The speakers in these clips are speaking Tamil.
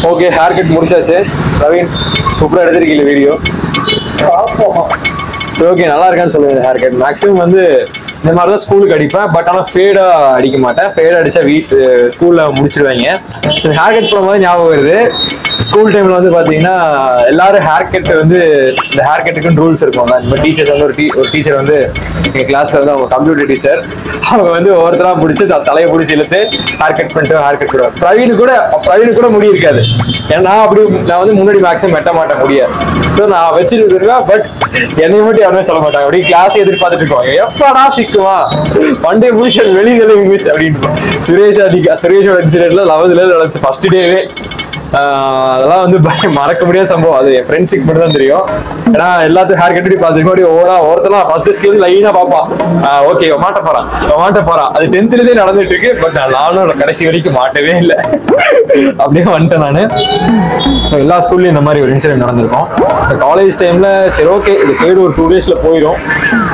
ஓகே, ஹேர் கட் முடிச்சாச்சு. பிரவீன் சூப்பராக எடுத்திருக்கீங்க வீடியோ. ஓகே, நல்லா இருக்கான்னு சொல்லுங்க. ஹேர் கட் மேக்ஸிமம் வந்து இந்த மாதிரி தான் ஸ்கூலுக்கு அடிப்பேன். பட் ஆனால் ஃபேடாக அடிக்க மாட்டேன். ஃபேடாக அடித்தா ஸ்கூலில் முடிச்சிருவாங்க. ஹேர் கட் பண்ணும்போது ஞாபகம் வருது, ஸ்கூல் டைமில் வந்து பார்த்தீங்கன்னா எல்லாரும் ஹேர் கட் வந்து இந்த ஹேர் கட்டுக்குன்னு ரூல்ஸ் இருக்கும். இந்த டீச்சர்ஸ் வந்து ஒரு டீச்சர் வந்து எங்கள் கிளாஸில் வந்து அவங்க கம்ப்யூட்டர் டீச்சர், அவங்க வந்து ஒவ்வொருத்தராக பிடிச்சி தலையை பிடிச்சி இழுத்து ஹேர் கட் பண்ணிட்டு ஹேர் கட் பண்ணுவாங்க. பிரவீனு கூட முடி இருக்காது. ஏன்னா நான் வந்து முன்னாடி மேக்ஸிமம் வெட்ட மாட்டேன் முடியாது. ஸோ நான் வச்சுட்டு இருக்கேன். பட் என்னை மட்டும் யாருமே சொல்ல மாட்டாங்க. அப்படி கிளாஸ் எதிர்பார்த்துட்டு இருப்பாங்க, எப்படா சிக்குவா வண்டே முடிச்சு வெளியில இங்கிலீஷ் அப்படின்னு. சுரேஷோட இன்சிடென்ட்ல 11th நடந்துச்சு ஃபர்ஸ்ட் டேவே. அதெல்லாம் வந்து மறக்க முடியாத சம்பவம். அது என் ஃப்ரெண்ட்ஸுக்கு மட்டும் தான் தெரியும். ஏன்னா எல்லாத்தையும் ஹேர் கட்டி பார்த்துருக்கோம். ஒருத்தலாம் ஃபர்ஸ்ட் ஸ்கேல் லைனா பார்ப்பான். ஓகே, மாட்ட போறான். அது 10th நடந்துட்டு இருக்கு. பட் நானும் கடைசி வரைக்கும் மாட்டவே இல்லை. அப்படியே வந்துட்டேன் நானு. ஸோ எல்லா ஸ்கூல்லையும் இந்த மாதிரி ஒரு இன்சிடென்ட் நடந்திருக்கும். காலேஜ் டைம்ல சரி ஓகே, இது கேடு ஒரு 2 daysல போயிடும்.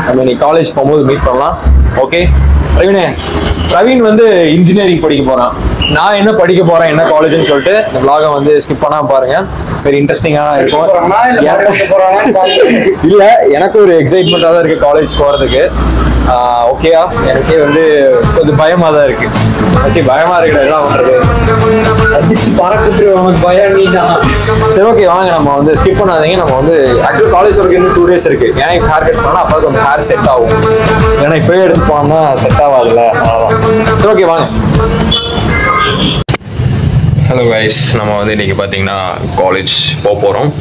நம்ம நீ காலேஜ் போகும்போது மீட் பண்ணலாம். ஓகே பிரவீன் வந்து இன்ஜினியரிங் படிக்க போறான். நான் என்ன படிக்க போறேன், என்ன காலேஜ்னு சொல்லிட்டு இந்த vlog வந்து ஸ்கிப் பண்ணாம பாருங்க. வெரி இன்ட்ரெஸ்டிங்கா இருக்கும். இல்ல, எனக்கு ஒரு எக்ஸைட்மெண்டா தான் இருக்கு காலேஜ் போறதுக்கு. ஓகேயா, எனக்கே வந்து கொஞ்சம் பயமா தான் இருக்கு. பயமா இருக்கு, என்ன பண்றது, பறக்குட்டு பயம். சரி ஓகே, வாங்க நம்ம வந்து ஸ்கிப் பண்ணாதீங்க. நம்ம வந்து ஆக்சுவலி காலேஜ் வரைக்கும் இன்னும் 2 days இருக்கு. ஏன்னா இப்போ ஹேர் கட் பண்ணா அப்போ கொஞ்சம் ஹேர் செட் ஆகும். ஏன்னா இப்பவே எடுத்து போனா செட் ஆகாதுல்ல, அவ்வளோதான். சரி ஓகே, வாங்க. ஹலோ கைஸ், நம்ம வந்து இன்றைக்கி பார்த்தீங்கன்னா காலேஜ் போகிறோம்.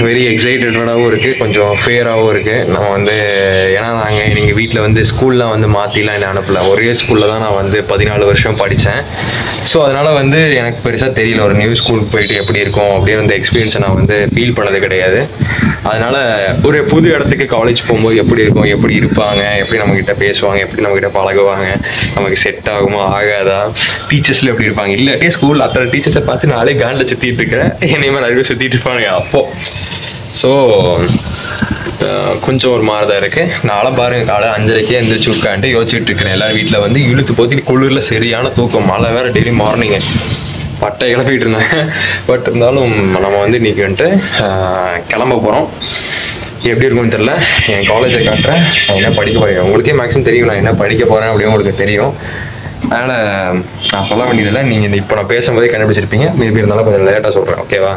வெரி எக்ஸைட்டடாகவும் இருக்குது, கொஞ்சம் ஃபேராகவும் இருக்குது. நம்ம வந்து ஏன்னா நீங்கள் வீட்டில் வந்து ஸ்கூல்லாம் வந்து மாற்றிலாம் என்ன அனுப்பல. ஒரே ஸ்கூலில் தான் நான் வந்து 14 வருஷம் படித்தேன். ஸோ அதனால் வந்து எனக்கு பெருசாக தெரியல ஒரு நியூ ஸ்கூலுக்கு போயிட்டு எப்படி இருக்கும் அப்படின்னு அந்த எக்ஸ்பீரியன்ஸை நான் வந்து ஃபீல் பண்ணது கிடையாது. அதனால் ஒரு புது இடத்துக்கு காலேஜ் போகும்போது எப்படி இருக்கும், எப்படி இருப்பாங்க, எப்படி நம்மக்கிட்ட பேசுவாங்க, எப்படி நம்மக்கிட்ட பழகுவாங்க, நமக்கு செட் ஆகுமா ஆகாதா, டீச்சர்ஸில் எப்படி இருப்பாங்க. இல்லாட்டே ஸ்கூல் அத்தனை டீச்சர்ஸை பார்த்து நாளே காண்டில் சுற்றிட்டு இருக்கிறேன். என்னையுமே நிறைய பேர் சுற்றிட்டு இருப்பாங்க அப்போது. ஸோ கொஞ்சம் ஒரு மாதிரி தான் இருக்குது. நாளை பாருங்க, காலை 5:30 எழுந்திரிச்சு உட்காந்துட்டு யோசிச்சுட்டு இருக்கிறேன். எல்லாரும் வீட்டில் வந்து இழுத்து போத்தி குளிரில் சரியான தூக்கம், மழை வேறு டெய்லி மார்னிங்கு பட்டை கிளப்பிட்டு இருந்தேன். பட் இருந்தாலும் நம்ம வந்து இன்றைக்கி வந்துட்டு கிளம்ப போகிறோம். எப்படி இருக்கும்னு தெரில. என் காலேஜை காட்டுறேன், நான் என்ன படிக்க போகிறேன். உங்களுக்கே மேக்ஸிமம் தெரியும் நான் என்ன படிக்க போகிறேன் அப்படின்னு உங்களுக்கு தெரியும். அதனால் நான் சொல்ல வேண்டியதில்லை, நீங்கள் இப்போ நான் பேசும்போதே கண்டுபிடிச்சிருப்பீங்க. மேபி இருந்தாலும் கொஞ்சம் லேட்டாக சொல்கிறேன், ஓகேவா?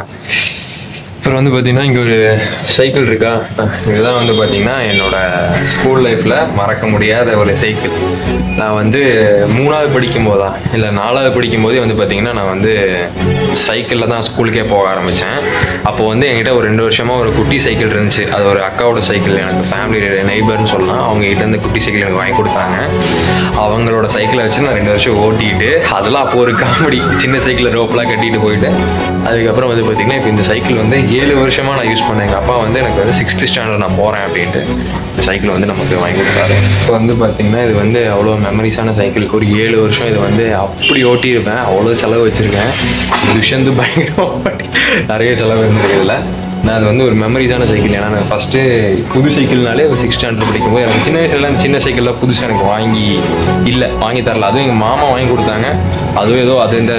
அப்புறம் வந்து பார்த்தீங்கன்னா இங்கே ஒரு சைக்கிள் இருக்கா, இதுதான் வந்து பார்த்தீங்கன்னா என்னோடய ஸ்கூல் லைஃப்பில் மறக்க முடியாத ஒரு சைக்கிள். நான் வந்து 3வது படிக்கும்போதா இல்லை 4வது படிக்கும்போதே வந்து பார்த்தீங்கன்னா நான் வந்து சைக்கிளில் தான் ஸ்கூலுக்கே போக ஆரம்பித்தேன். அப்போது வந்து என்கிட்ட ஒரு 2 வருஷமாக ஒரு குட்டி சைக்கிள் இருந்துச்சு. அது ஒரு அக்காவோட சைக்கிள், எனக்கு ஃபேமிலி நெய்பர்னு சொல்லலாம். அவங்க கிட்ட இந்த குட்டி சைக்கிள் எனக்கு வாங்கி கொடுத்தாங்க. அவங்களோட சைக்கிளை வச்சு நான் 2 வருஷம் ஓட்டிக்கிட்டு, அதெல்லாம் அப்போது ஒரு காமெடி, சின்ன சைக்கிளில் ரோப்பெலாம் கட்டிட்டு போயிட்டு அதுக்கப்புறம் வந்து பார்த்தீங்கன்னா இப்போ இந்த சைக்கிள் வந்து 7 வருஷமாக நான் யூஸ் பண்ணேன். எங்கள் அப்பா வந்து எனக்கு வந்து 6th ஸ்டாண்டர்ட் நான் போகிறேன் அப்படின்ட்டு இந்த சைக்கிள் வந்து நமக்கு வாங்கி கொடுத்தாரு. இப்போ வந்து பார்த்தீங்கன்னா இது வந்து அவ்வளோ மெமரிஸான சைக்கிள். ஒரு 7 வருஷம் இது வந்து அப்படி ஓட்டியிருப்பேன். அவ்வளோ செலவு வச்சுருக்கேன். இது விஷயம் வந்து பயங்கரமாக நிறைய செலவு இருந்திருக்கு இதில். நான் அது வந்து ஒரு மெமரிஸான சைக்கிள். ஏன்னா நான் ஃபஸ்ட்டு புது சைக்கிள்னாலே ஒரு 6th ஸ்டாண்டர்ட் படிக்கும்போது எனக்கு சின்ன வயசுல அந்த சின்ன சைக்கிளில் புதுசாக எனக்கு வாங்கி தரல. அதுவும் எங்கள் மாமா வாங்கி கொடுத்தாங்க. அதுவும் ஏதோ அது இந்த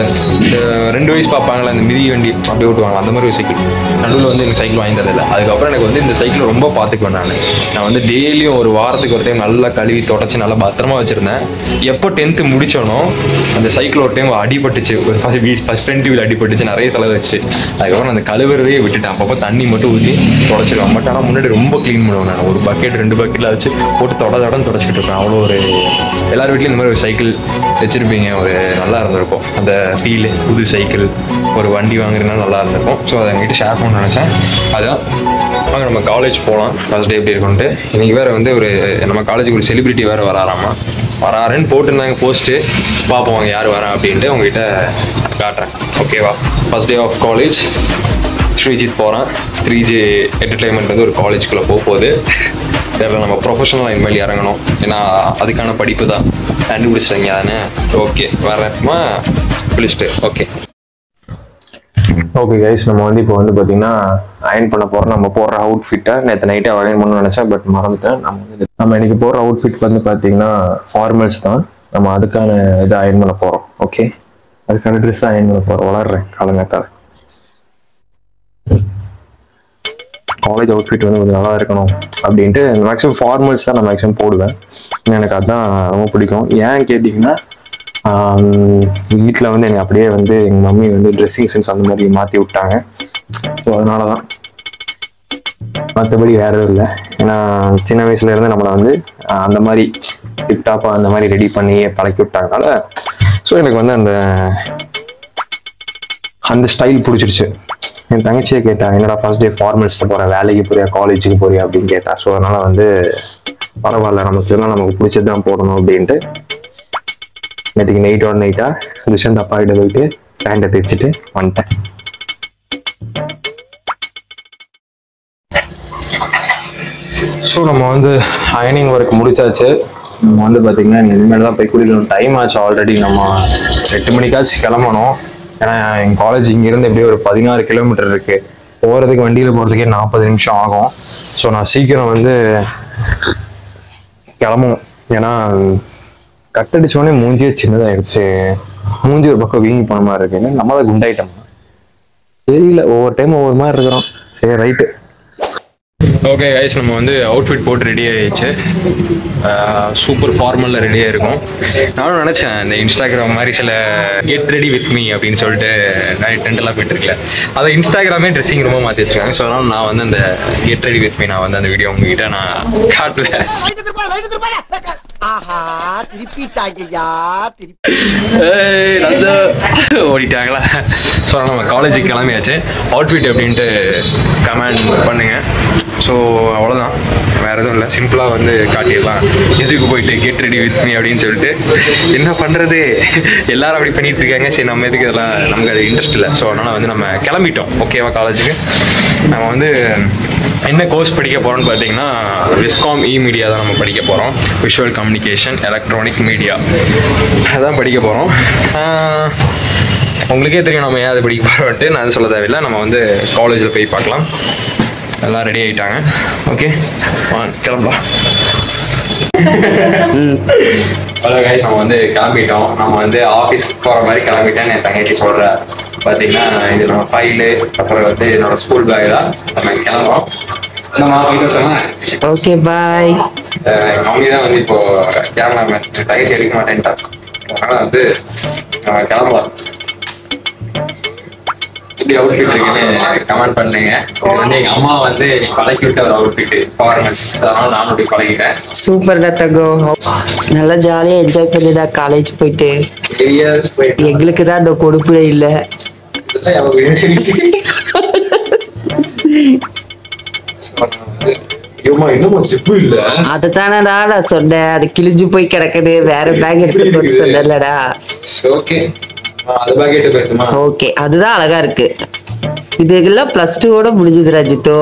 2 வயசு பார்ப்பாங்களே அந்த மிதி வண்டி அப்படி ஓட்டுவாங்க, அந்த மாதிரி ஒரு சைக்கிள். நடுவில் வந்து எனக்கு சைக்கிள் வாங்கி தரதில்லை. அதுக்கப்புறம் எனக்கு வந்து இந்த சைக்கிள் ரொம்ப பார்த்துக்குவேன். நான் வந்து டெய்லியும் ஒரு வாரத்துக்கு ஒரு டைம் நல்லா கழுவி தொடச்சி நல்லா பத்திரமா வச்சுருந்தேன். எப்போ 10th முடித்தோனோ அந்த சைக்கிள் ஒரு டைம் அடிபட்டுச்சு. ஒரு ஃபஸ்ட் ஃப்ரண்ட் வீல் அடிபட்டுச்சு, நிறைய செலவு வச்சு. அதுக்கப்புறம் அந்த கழுவுறதையே விட்டுட்டேன். அப்பப்போ தண்ணி மட்டும் ஊற்றி தொடச்சிடுவேன். பட் ஆனால் முன்னாடி ரொம்ப க்ளீன் பண்ணுவேன். நான் ஒரு பக்கெட் 2 பக்கெட்டில் வச்சு போட்டு தொடச்சிக்கிட்டு இருப்பேன். அவ்வளோ ஒரு எல்லார் வீட்லையும் இந்த மாதிரி ஒரு சைக்கிள் வச்சுருப்பீங்க. ஒரு நல்லா இருந்திருக்கும் அந்த ஃபீலு. புது சைக்கிள் ஒரு வண்டி வாங்குறதுனால நல்லா இருந்திருக்கும். ஸோ அதை எங்கிட்ட ஷேர் பண்ண நினச்சேன். அதான் வாங்க நம்ம காலேஜ் போகலாம். ஃபர்ஸ்ட் டே எப்படி இருக்குன்ட்டு. இன்றைக்கி வேறு வந்து ஒரு நம்ம காலேஜுக்கு ஒரு செலிபிரிட்டி வேறு வராருன்னு போட்டுருந்தாங்க போஸ்ட்டு. பார்ப்போம் அவங்க யார் வரா அப்படின்ட்டு உங்ககிட்ட காட்டுறேன், ஓகேவா? First day of college. Sreejith போகிறான். 3J என்டர்டைன்மெண்ட் வந்து ஒரு காலேஜுக்குள்ளே போகுது. தெரியல, நம்ம ப்ரொஃபஷனலாக இனிமேல் இறங்கணும். ஏன்னா அதுக்கான படிப்பு தான் கண்டுபிடிச்சிட்டாங்க தானே. ஓகே, வரமா பிடிச்சிட்டு ஓகே கைஸ், நம்ம வந்து இப்போ வந்து பார்த்தீங்கன்னா அயன் பண்ண போகிறோம். நம்ம போடுற அவுட்ஃபிட்டை நேற்று நைட்டே அயன் பண்ணணும்னு நினச்சேன், பட் மறந்துட்டேன். நம்ம இன்னைக்கு போடுற அவுட்ஃபிட் வந்து பார்த்தீங்கன்னா ஃபார்மல்ஸ் தான். நம்ம அதுக்கான இதை அயன் பண்ண போகிறோம். ஓகே, அதுக்கான ட்ரெஸ் தான் எங்களை போகிற வளர்றேன் காலங்காத்தால. காலேஜ் அவுட்ஃபிட் வந்து கொஞ்சம் நல்லா இருக்கணும் அப்படின்ட்டு மேக்ஸிமம் ஃபார்மல்ஸ் தான் நான் மேக்ஸிமம் போடுவேன். எனக்கு அதுதான் ரொம்ப பிடிக்கும். ஏன் கேட்டிங்கன்னா வீட்டில் வந்து எனக்கு அப்படியே வந்து எங்கள் மம்மி வந்து ட்ரெஸ்ஸிங் சென்ஸ் அந்த மாதிரி மாற்றி விட்டாங்க. ஸோ அதனால தான், மற்றபடி வேற இல்லை. ஏன்னா சின்ன வயசுலேருந்து நம்மளை வந்து அந்த மாதிரி டிப்டாப்பாக அந்த மாதிரி ரெடி பண்ணி பழக்கி விட்டாங்கனால ஸோ எனக்கு வந்து அந்த ஸ்டைல் பிடிச்சிருச்சு. என் தங்கச்சியை கேட்டா, என்னடா ஃபர்ஸ்ட் டே ஃபார்மல்ஸில் போகிற, வேலைக்கு போறியா காலேஜுக்கு போறியா அப்படின்னு கேட்டா. ஸோ அதனால வந்து பரவாயில்ல, நமக்கு பிடிச்சது தான் போடணும் அப்படின்ட்டு நேற்றுக்கு நைட்டாக துஷந்த் அப்பா கிட்ட போயிட்டு பேண்டை தைச்சிட்டு வந்துட்டேன். ஸோ நம்ம வந்து அயனிங் ஒர்க் முடிச்சாச்சு. நம்ம வந்து பார்த்தீங்கன்னா இனிமேல் தான் போய் குளிக்கணும். டைம் ஆச்சு ஆல்ரெடி. நம்ம 8 மணிக்காச்சும் கிளம்பணும். ஏன்னா என் காலேஜ் இங்கேருந்து எப்படியும் ஒரு 16 கிலோமீட்டர் இருக்கு. போகிறதுக்கு வண்டியில் போகிறதுக்கே 40 நிமிஷம் ஆகும். ஸோ நான் சீக்கிரம் வந்து கிளம்பணும். ஏன்னா கட்டடிச்சோடனே மூஞ்சியே சின்னதாகிடுச்சு. மூஞ்சி ஒரு பக்கம் வீங்கி போன மாதிரி இருக்கு. நம்ம தான் குண்டாயிட்டோம் தெரியல. ஒவ்வொரு டைம் ஒவ்வொரு மாதிரி இருக்கிறோம். சரி, ரைட்டு. ஓகே கைஸ், நம்ம வந்து அவுட்ஃபிட் போட்டு ரெடி ஆகிடுச்சு. சூப்பர் ஃபார்மலில் ரெடியாக இருக்கும். நானும் நினச்சேன் இந்த இன்ஸ்டாகிராம் மாதிரி சில கெட் ரெடி வித் மீ அப்படின்னு சொல்லிட்டு நிறைய ட்ரெண்டெல்லாம் போயிட்டு இருக்கல. அதை இன்ஸ்டாகிராமே ட்ரெஸ்ஸிங் ரொம்ப மாற்றி வச்சுருக்காங்க. ஸோ அதனால் நான் வந்து அந்த கெட் ரெடி வித் மீ நான் வந்து அந்த வீடியோ உங்ககிட்ட நான் காட்டுவேன். ஓடிட்டாங்களா? ஸோ நம்ம காலேஜுக்கு கிளம்பியாச்சு. அவுட்ஃபிட் அப்படின்ட்டு கமெண்ட் பண்ணுங்க. ஸோ அவ்வளோதான், வேறு எதுவும் இல்லை. சிம்பிளாக வந்து காட்டிடலாம். எதுக்கு போயிட்டு கெட் ரெடி வித் மீ அப்படின்னு சொல்லிட்டு என்ன பண்ணுறது, எல்லாரும் அப்படி பண்ணிட்டு இருக்காங்க. சரி, நம்ம எதுக்கு இதெல்லாம், நமக்கு அது இன்ட்ரெஸ்ட் இல்லை. ஸோ அதனால் வந்து நம்ம கிளம்பிட்டோம். ஓகேவா? காலேஜுக்கு நம்ம வந்து என்ன கோர்ஸ் படிக்க போகிறோம்னு பார்த்தீங்கன்னா விஸ்காம் மீடியா தான் நம்ம படிக்க போகிறோம். விஷுவல் கம்யூனிகேஷன் எலக்ட்ரானிக் மீடியா அதான் படிக்க போகிறோம். உங்களுக்கே தெரியும் நம்ம ஏன் அதை படிக்க போகிறோன்ட்டு, நான் சொல்ல தேவையில்லை. நம்ம வந்து காலேஜில் போய் பார்க்கலாம். எல்லாம் ரெடி ஆகிட்டாங்க. ஓகே, கிளம்பலாம். ஹலோ கைஸ், நம்ம வந்து கிளம்பிட்டோம். நம்ம வந்து ஆஃபீஸ்க்கு போகிற மாதிரி கிளம்பிட்டேன்னு என் தங்கச்சி சொல்கிறேன். பார்த்தீங்கன்னா இது நம்ம ஃபைலு, அப்புறம் வந்து என்னோட ஸ்கூல் பேக் தான். நம்ம கிளம்புறோம். ஓகே, பாய். மம்மி தான் வந்து இப்போ கேமராமேன், தங்கச்சி எடுக்க மாட்டேன்ட்டா. அதனால வந்து நம்ம கிளம்பலாம். இப்படி அவுட்ஃபிட் இருக்குன்னு கமெண்ட் பண்ணுங்க. இது வந்து எங்க அம்மா வந்து பழக்கி விட்ட ஒரு அவுட்ஃபிட் ஃபார்மல்ஸ். அதனால நானும் அப்படி பழகிட்டேன். சூப்பர்டா தங்கோ, நல்லா ஜாலியா என்ஜாய் பண்ணிடா காலேஜ் போயிட்டு. எங்களுக்கு தான் அந்த கொடுப்புல இல்ல. அதத்தானடா நான் சொன்னேன், அது கிழிஞ்சு போய் கிடக்குது, வேற பேக் எடுத்து சொன்னலடா. ஓகே, அதுதான் அழகா இருக்கு. இதுக்கெல்லாம் +2 முடிஞ்சது ராஜித்தோ.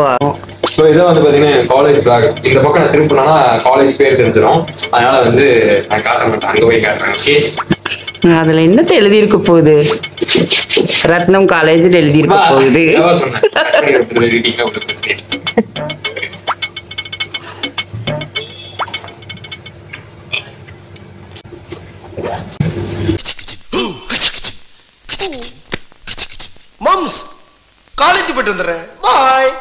ஸோ இதை வந்து பார்த்தீங்கன்னா காலேஜ் பேக். இந்த பக்கம் நான் திருப்பினா காலேஜ் பேர் தெரிஞ்சிடும். அதனால வந்து நான் காட்ட மாட்டேன், அங்கே போய் காட்டுறேன். ஓகே, அதுல என்னத்த எழுதி இருக்க போகுது? ரத்னம் காலேஜ் எழுதி இருக்க போகுது. மம்ஸ் காலேஜ் போயிட்டு வந்துடுறேன். பாய்.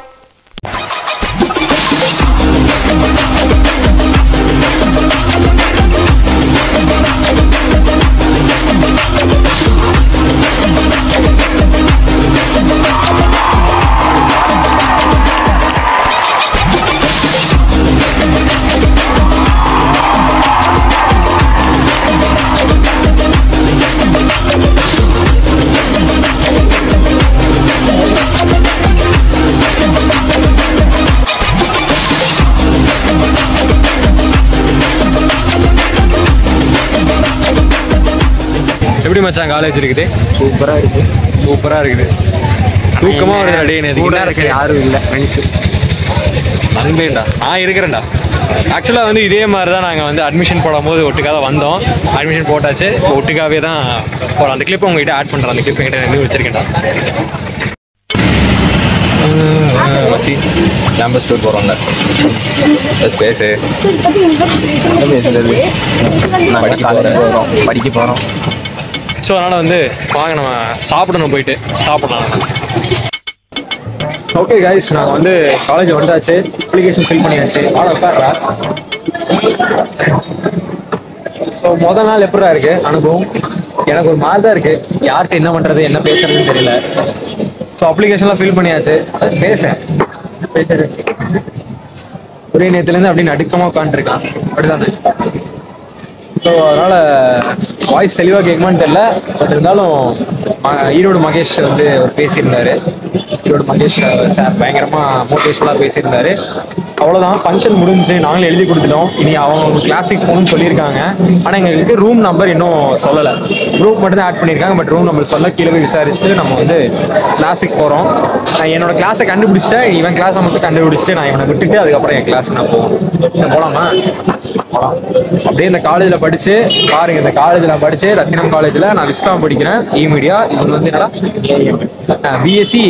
எப்படி மச்சான் காலேஜ் இருக்குது? சூப்பரா இருக்கு. சூப்பரா இருக்குது. தூக்கமா வருது. அடே நேத்து யாரும் இல்லை ஃப்ரெண்ட்ஸு. நண்பேண்டா, நான் இருக்கிறேன்டா. ஆக்சுவலாக வந்து இதே மாதிரி தான் நாங்கள் வந்து அட்மிஷன் போடும்போது ஒட்டுக்காக தான் வந்தோம். அட்மிஷன் போட்டாச்சு, ஒட்டுக்காவே தான் போகிறோம். அந்த கிளிப்பை உங்ககிட்ட ஆட் பண்ணுறேன். அந்த கிளிப் எங்கிட்ட நின்று வச்சிருக்கேன்டா. வச்சு கேம்பஸ் டூர் போகிறோம்ல. பேசு பேசுறது. நாங்கள் காலேஜ் போகிறோம், படிக்க போகிறோம். ஸோ அதனால் வந்து வாங்க நம்ம சாப்பிடணும், போயிட்டு சாப்பிடலாம். ஓகே கைஸ், நாங்கள் வந்து காலேஜ் வந்தாச்சு, அப்ளிகேஷன் ஃபில் பண்ணியாச்சு. உட்கார்றா. ஸோ முதல் நாள் எப்படா இருக்கு அனுபவம்? எனக்கு ஒரு மாதிரி தான் இருக்கு, யார்கிட்ட என்ன பண்றது என்ன பேசுறதுன்னு தெரியல. ஸோ அப்ளிகேஷன்லாம் ஃபில் பண்ணியாச்சு. பேசுறேன் ஒரே நேரத்துலேருந்து அப்படின்னு நடுக்கமாக உட்காந்துருக்கான், அப்படிதானே? ஸோ அதனால வாய்ஸ் தெளிவாக கேட்குமான்னு தெரியல. பட் இருந்தாலும் ஈரோடு மகேஷ் வந்து அவர் பேசியிருந்தாரு. ஈரோடு மகேஷ் சார் பயங்கரமாக மோட்டிவேஷனலாக பேசியிருந்தாரு. அவ்வளோதான், ஃபங்க்ஷன் முடிஞ்சு நாங்களும் எழுதி கொடுத்துட்டோம். இனி அவங்க கிளாஸுக்கு போகணும்னு சொல்லியிருக்காங்க. ஆனால் எங்களுக்கு ரூம் நம்பர் இன்னும் சொல்லலை. குரூப் மட்டும் தான் ஆட் பண்ணியிருக்காங்க, பட் ரூம் நம்பர் சொல்ல. கீழே போய் விசாரிச்சுட்டு நம்ம வந்து கிளாஸுக்கு போகிறோம். நான் என்னோட கிளாஸை கண்டுபிடிச்சிட்டேன், இவன் கிளாஸை மட்டும் கண்டுபிடிச்சிட்டு நான் இவனை விட்டுட்டு அதுக்கப்புறம் என் கிளாஸுக்கு நான் போகணும். போகலாமா? அப்படியே இந்த காலேஜில் படிச்சு பாருங்க, இந்த காலேஜில் படிச்சு ரத்தினம் காலேஜில் நான் விஸ்காம் படிக்கிறேன், மீடியா. இவங்க வந்து என்னடா பிஎஸ்சி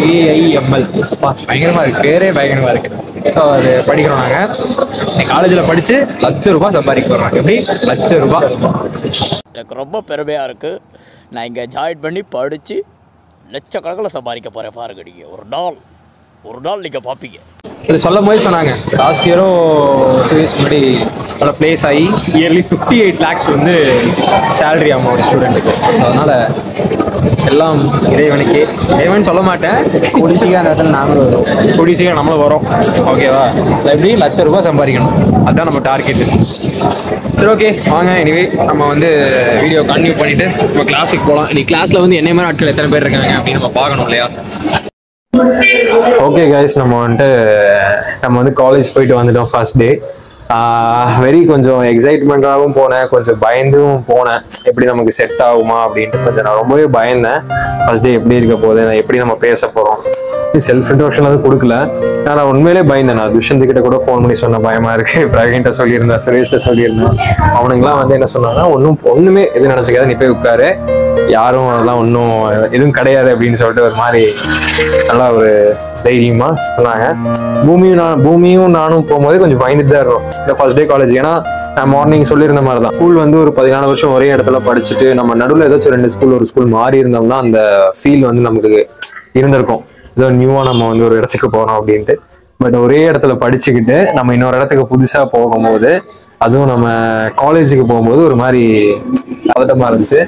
ஏஐஎம்எல். பயங்கரமா இருக்கு, பேரே பயங்கரமா இருக்கு. ஸோ அது படிக்கிறோம் நாங்கள். இந்த காலேஜில் படிச்சு ₹1,00,000 சம்பாதிக்க போகிறோம். எப்படி ₹1,00,000? எனக்கு ரொம்ப பெருமையாக இருக்குது. நான் இங்கே ஜாயின் பண்ணி படித்து லட்சக்கணக்கில் சம்பாதிக்க போகிறேன். பாருங்க, நீங்கள் ஒரு நாள் நீங்கள் பார்ப்பீங்க. இது சொல்லும் போது சொன்னாங்க, லாஸ்ட் இயரோ 2 இயர்ஸ் முன்னாடி அதில் ப்ளேஸ் ஆகி இயர்லி 58 lakhs வந்து சேலரி ஆகும் ஒரு ஸ்டூடெண்ட்டுக்கு. ஸோ அதனால் எல்லாம் இறைவனுக்கே. இறைவன் சொல்ல மாட்டேன், கூடிய நேரத்தில் நாங்களும் வரும், கூடிய சீக்கிரம் நம்மளும் வரோம். ஓகேவா? எப்படி ₹1,00,000 சம்பாதிக்கணும், அதுதான் நம்ம டார்கெட்டு. சரி, ஓகே வாங்க. எனிவே நம்ம வந்து வீடியோ கண்டினியூ பண்ணிவிட்டு நம்ம கிளாஸுக்கு போகலாம். இன்னைக்கு கிளாஸில் வந்து என்ன மாதிரி ஆட்கள் எத்தனை பேர் இருக்காங்க அப்படின்னு நம்ம பார்க்கணும் இல்லையா? ஓகே கைஸ், நம்ம வந்து காலேஜ் போயிட்டு வந்துட்டோம். ஃபர்ஸ்ட் டே கொஞ்சம் எக்ஸைட்மெண்ட்டாகவும் போனேன், கொஞ்சம் பயந்தும் போனேன். எப்படி நமக்கு செட் ஆகுமா அப்படின்ட்டு கொஞ்சம் நான் ரொம்பவே பயந்தேன். ஃபர்ஸ்ட் டே எப்படி இருக்க போகுது, நான் எப்படி நம்ம பேச போகிறோம், செல்ஃப் இன்ட்ரோடக்ஷன் அது கொடுக்கல. நான் உண்மையிலே பயந்தேன். நான் துஷ்யந்த்கிட்ட கூட ஃபோன் பண்ணி சொன்ன பயமா இருக்கு, பிரவீன்கிட்ட சொல்லியிருந்தேன், சுரேஷ்கிட்ட சொல்லியிருந்தேன். அவனுங்களாம் வந்து என்ன சொன்னாங்கன்னா, ஒன்றுமே எது நினச்சிக்காத, நீ போய் உட்காரு, யாரும் அதெல்லாம் ஒன்றும் எதுவும் கிடையாது அப்படின்னு சொல்லிட்டு ஒரு மாதிரி நல்லா ஒரு தைரியமா சொன்னாங்க. பூமியும் நானும் போகும்போது கொஞ்சம் பயந்துட்டு தான் இருக்கும் இந்த ஃபர்ஸ்ட் டே காலேஜ். ஏன்னா நான் மார்னிங் சொல்லியிருந்த மாதிரி தான், ஸ்கூல் வந்து ஒரு 14 வருஷம் ஒரே இடத்துல படிச்சுட்டு நம்ம நடுவில் ஏதாச்சும் 2 ஸ்கூல் ஒரு ஸ்கூல் மாறி இருந்தோம்னா அந்த ஃபீல் வந்து நமக்கு இருந்திருக்கும். ஏதோ நியூவா நம்ம வந்து ஒரு இடத்துக்கு போறோம் அப்படின்ட்டு. பட் ஒரே இடத்துல படிச்சுக்கிட்டு நம்ம இன்னொரு இடத்துக்கு புதுசா போகும்போது, அதுவும் நம்ம காலேஜுக்கு போகும்போது ஒரு மாதிரி பதட்டமா இருந்துச்சு.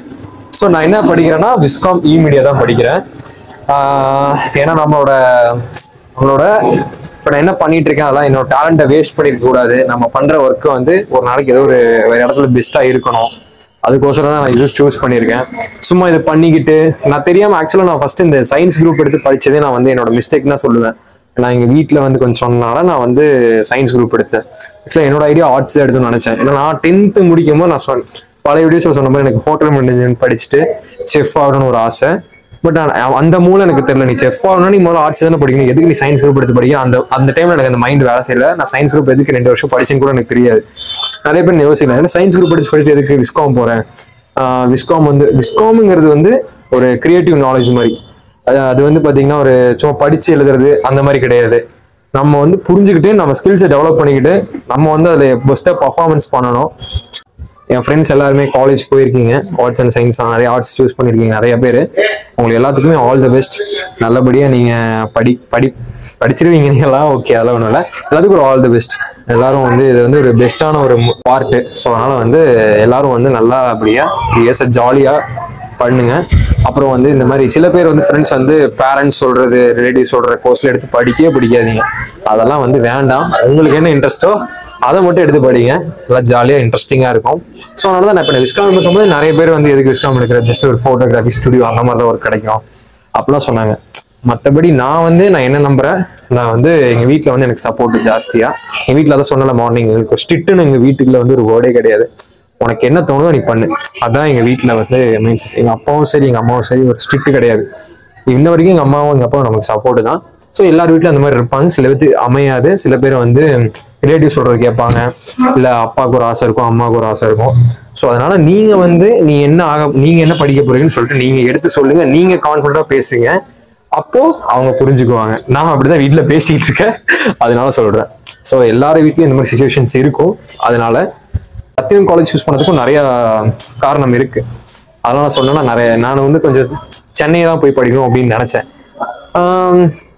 ஸோ நான் என்ன படிக்கிறேன்னா விஸ்காம் மீடியா தான் படிக்கிறேன். ஏன்னா நம்மளோட இப்போ நான் என்ன பண்ணிட்டு இருக்கேன், அதெல்லாம் என்னோட டேலண்ட்டை வேஸ்ட் பண்ணிருக்க கூடாது. நம்ம பண்ற ஒர்க்கு வந்து ஒரு நாளைக்கு ஏதோ ஒரு இடத்துல பெஸ்டா இருக்கணும். அதுக்கோசரம் தான் நான் இது சூஸ் பண்ணியிருக்கேன். சும்மா இது பண்ணிக்கிட்டு நான் தெரியாம ஆக்சுவலாக நான் ஃபர்ஸ்ட் இந்த சயின்ஸ் குரூப் எடுத்து படிச்சதே நான் வந்து என்னோட மிஸ்டேக் தான் சொல்லுவேன். நான் எங்கள் வீட்டில் வந்து கொஞ்சம் சொன்னனால நான் வந்து சயின்ஸ் குரூப் எடுத்தேன். ஆக்சுவலாக என்னோட ஐடியா ஆர்ட்ஸ் தான் எடுத்துன்னு நினைச்சேன். ஏன்னா நான் 10th முடிக்கும் போது நான் பழைய வீடியோஸில் சொன்ன மாதிரி எனக்கு ஹோட்டல் மேனேஜ்மெண்ட் படிச்சுட்டு செஃப் ஆகணும்னு ஒரு ஆசை. பட் அந்த மூலம் எனக்கு தெரியல, நீ செஃப் ஆகணும்னா நீ முதல்ல ஆர்ட்ஸ் தானே படிக்கணும், எதுக்கு நீ சயின்ஸ் குரூப் எடுத்து படிக்க? அந்த டைம்ல எனக்கு அந்த மைண்ட் வேலை செய்யல. நான் சயின்ஸ் குரூப் எதுக்கு 2 வருஷம் படிச்சுன்னு கூட எனக்கு தெரியாது. நிறைய பேர் யோசிக்கல, ஏன்னா சயின்ஸ் குரூப் படிச்சு எதுக்கு விஸ்காம் போறேன். விஸ்காம்ங்கிறது வந்து ஒரு கிரியேட்டிவ் நாலேஜ் மாதிரி. அது வந்து பாத்தீங்கன்னா ஒரு சும்மா படிச்சு எழுதுறது அந்த மாதிரி கிடையாது. நம்ம வந்து புரிஞ்சுக்கிட்டு நம்ம ஸ்கில்ஸை டெவலப் பண்ணிக்கிட்டு நம்ம வந்து அதில் பெஸ்ட்டாக பர்ஃபார்மன்ஸ் பண்ணணும். என் ஃப்ரெண்ட்ஸ் எல்லாருமே காலேஜ் போயிருக்கீங்க, ஆர்ட்ஸ் அண்ட் சயின்ஸ் நிறைய ஆர்ட்ஸ் சூஸ் பண்ணியிருக்கீங்க நிறைய பேர். உங்களுக்கு எல்லாத்துக்குமே ஆல் த பெஸ்ட். நல்லபடியாக நீங்கள் படிச்சிருவீங்க நீங்களாம். ஓகே, அதெல்லாம் ஒன்றும் இல்லை, எல்லாத்துக்கும் ஒரு ஆல் த பெஸ்ட். எல்லாரும் வந்து இது வந்து ஒரு பெஸ்ட்டான ஒரு பார்ட்டு. ஸோ அதனால வந்து எல்லாரும் வந்து நல்லபடியாக ஜாலியாக பண்ணுங்க. அப்புறம் வந்து இந்த மாதிரி சில பேர் வந்து ஃப்ரெண்ட்ஸ் வந்து பேரண்ட்ஸ் சொல்றது, ரிலேட்டிவ் சொல்ற கோர்ஸ்ல எடுத்து படிக்கவே பிடிக்காதீங்க. அதெல்லாம் வந்து வேண்டாம். உங்களுக்கு என்ன இன்ட்ரெஸ்ட்டோ அதை மட்டும் எடுத்து படிங்க, நல்லா ஜாலியாக இன்ட்ரெஸ்டிங்காக இருக்கும். ஸோ அதனால தான் நான் இப்போ விஸ்காம் எடுக்கும்போது நிறைய பேர் வந்து எதுக்கு விஸ்காம் எடுக்கிற, ஜஸ்ட் ஒரு ஃபோட்டோகிராஃபி ஸ்டுடியோ அந்த மாதிரி தான் ஒர்க் கிடைக்கும் அப்படிலாம் சொன்னாங்க. மற்றபடி நான் என்ன நம்புறேன், நான் வந்து எங்கள் வீட்டில் வந்து எனக்கு சப்போர்ட் ஜாஸ்தியாக. எங்கள் வீட்டில் அதான் சொன்னல, மார்னிங் எனக்கு ஸ்ட்ரிக்ட்டுன்னு எங்கள் வீட்டுக்குள்ள வந்து ஒரு வேர்டே கிடையாது. உனக்கு என்ன தோணுதோ நீ பண்ணு, அதான் எங்கள் வீட்டில் வந்து மீன்ஸ் எங்கள் அப்பாவும் சரி எங்கள் அம்மாவும் சரி ஒரு ஸ்ட்ரிக்ட் கிடையாது. இன்ன வரைக்கும் எங்கள் அம்மாவும் எங்கள் அப்பாவும் நமக்கு சப்போர்ட் தான். ஸோ எல்லார் வீட்டிலும் அந்த மாதிரி இருப்பாங்க. சில பேருக்கு அமையாது, சில பேர் வந்து ரிலேட்டிவ் சொல்றது கேட்பாங்க, இல்லை அப்பாவுக்கு ஒரு ஆசை இருக்கும், அம்மாவுக்கு ஒரு ஆசை இருக்கும். ஸோ அதனால நீங்க வந்து நீங்க என்ன படிக்க போறீங்கன்னு சொல்லிட்டு நீங்க எடுத்து சொல்லுங்க, நீங்க கான்ஃபிடண்டா பேசுங்க, அப்போ அவங்க புரிஞ்சுக்குவாங்க. நான் அப்படிதான் வீட்டில் பேசிட்டு இருக்கேன், அதனால சொல்றேன். ஸோ எல்லாரும் வீட்லயும் இந்த மாதிரி சிச்சுவேஷன்ஸ் இருக்கும். அதனால ரத்தினம் காலேஜ் சூஸ் பண்ணதுக்கும் நிறைய காரணம் இருக்கு. அதெல்லாம் நான் சொன்னேன்னா நான் வந்து கொஞ்சம் சென்னை தான் போய் படிக்கணும் அப்படின்னு நினச்சேன்.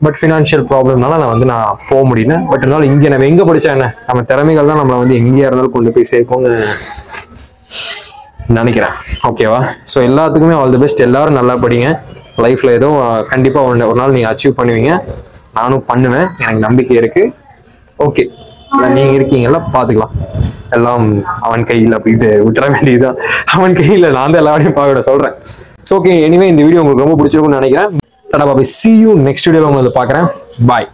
பட் ஃபினான்ஷியல் ப்ராப்ளம்னால நான் போக முடியல. பட் இருந்தாலும் இங்கே நம்ம எங்கே படித்தா என்ன, நம்ம திறமைகள் தான் நம்மளை வந்து எங்கேயா இருந்தாலும் கொண்டு போய் சேர்க்கும்னு நினைக்கிறேன். ஓகேவா? ஸோ எல்லாத்துக்குமே ஆல் தி பெஸ்ட். எல்லாரும் நல்லா படிங்க. லைஃப்பில் ஏதோ கண்டிப்பாக ஒரு நாள் நீங்கள் அச்சீவ் பண்ணுவீங்க. நானும் பண்ணுவேன், எனக்கு நம்பிக்கை இருக்குது. ஓகே, நீங்கள் இருக்கீங்களா, பார்த்துக்கலாம். எல்லாம் அவன் கையில் அப்படின்ட்டு விட்டுற வேண்டியதுதான். அவன் கையில் நான் தான் எல்லாரையும் பார்க்க சொல்கிறேன். ஸோ ஓகே, எனிவே இந்த வீடியோ உங்களுக்கு ரொம்ப பிடிச்சிருக்கும்னு நினைக்கிறேன். டாடா பாய், see you next வீடியோவில் உங்களை பார்க்குறேன். பாய்.